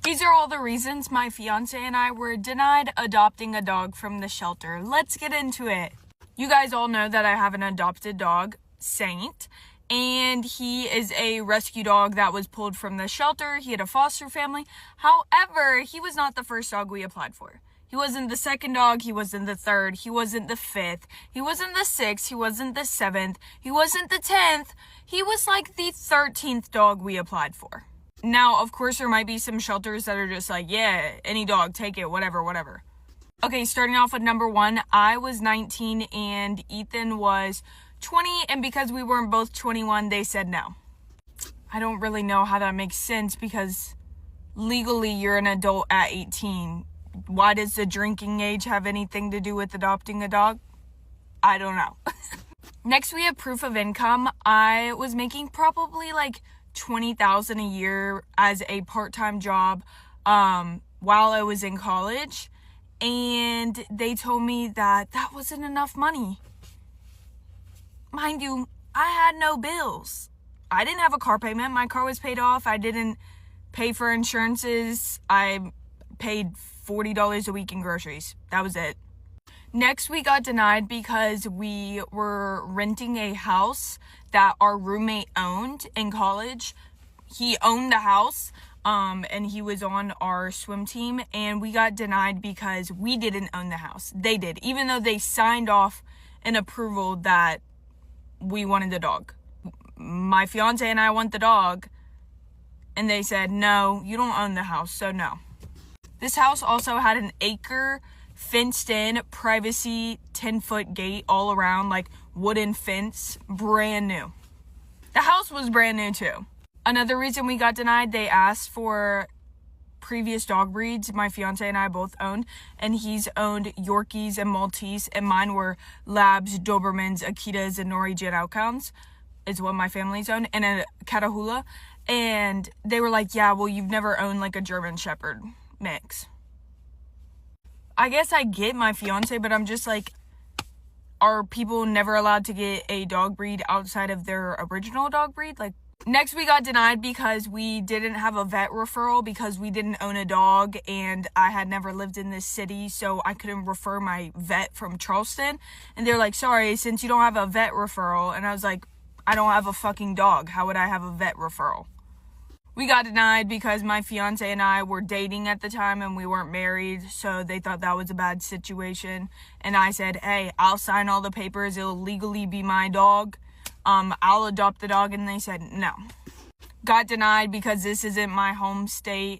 These are all the reasons my fiance and I were denied adopting a dog from the shelter. Let's get into it. You guys all know that I have an adopted dog, Saint, and he is a rescue dog that was pulled from the shelter. He had a foster family. However, he was not the first dog we applied for. He wasn't the second dog. He wasn't the third. He wasn't the fifth. He wasn't the sixth. He wasn't the seventh. He wasn't the 10th. He was like the 13th dog we applied for. Now, of course, there might be some shelters that are just like, yeah, any dog, take it, whatever. Okay, starting off with number 1, I was 19 and Ethan was 20, and because we weren't both 21, they said no. I don't really know how that makes sense because legally you're an adult at 18. Why does the drinking age have anything to do with adopting a dog? I don't know. Next, we have proof of income. I was making probably like $20,000 a year as a part-time job while I was in college, and they told me that wasn't enough money. Mind you, I had no bills. I didn't have a car payment. My car was paid off. I didn't pay for insurances. I paid $40 a week in groceries. That was it. Next, we got denied because we were renting a house that our roommate owned in college. He owned the house, and he was on our swim team, and we got denied because we didn't own the house. They did, even though they signed off an approval that we wanted the dog. My fiance and I want the dog, and they said, no, you don't own the house, so no. This house also had an acre fenced-in, privacy, 10-foot gate all around, like wooden fence, brand new. The house was brand new too. Another reason we got denied, they asked for previous dog breeds my fiance and I both owned, and he's owned Yorkies and Maltese, and mine were Labs, Dobermans, Akitas, and Norwegian Outcomes, is what my family's owned, and a Catahoula. And they were like, yeah, well, you've never owned like a German Shepherd mix. I guess I get my fiance, but I'm just like, are people never allowed to get a dog breed outside of their original dog breed? Like, next we got denied because we didn't have a vet referral because we didn't own a dog, and I had never lived in this city, so I couldn't refer my vet from Charleston. And they're like, sorry, since you don't have a vet referral. And I was like, I don't have a fucking dog. How would I have a vet referral? We got denied because my fiance and I were dating at the time and we weren't married, so they thought that was a bad situation. And I said, hey, I'll sign all the papers. It'll legally be my dog. I'll adopt the dog. And they said no. Got denied because this isn't my home state.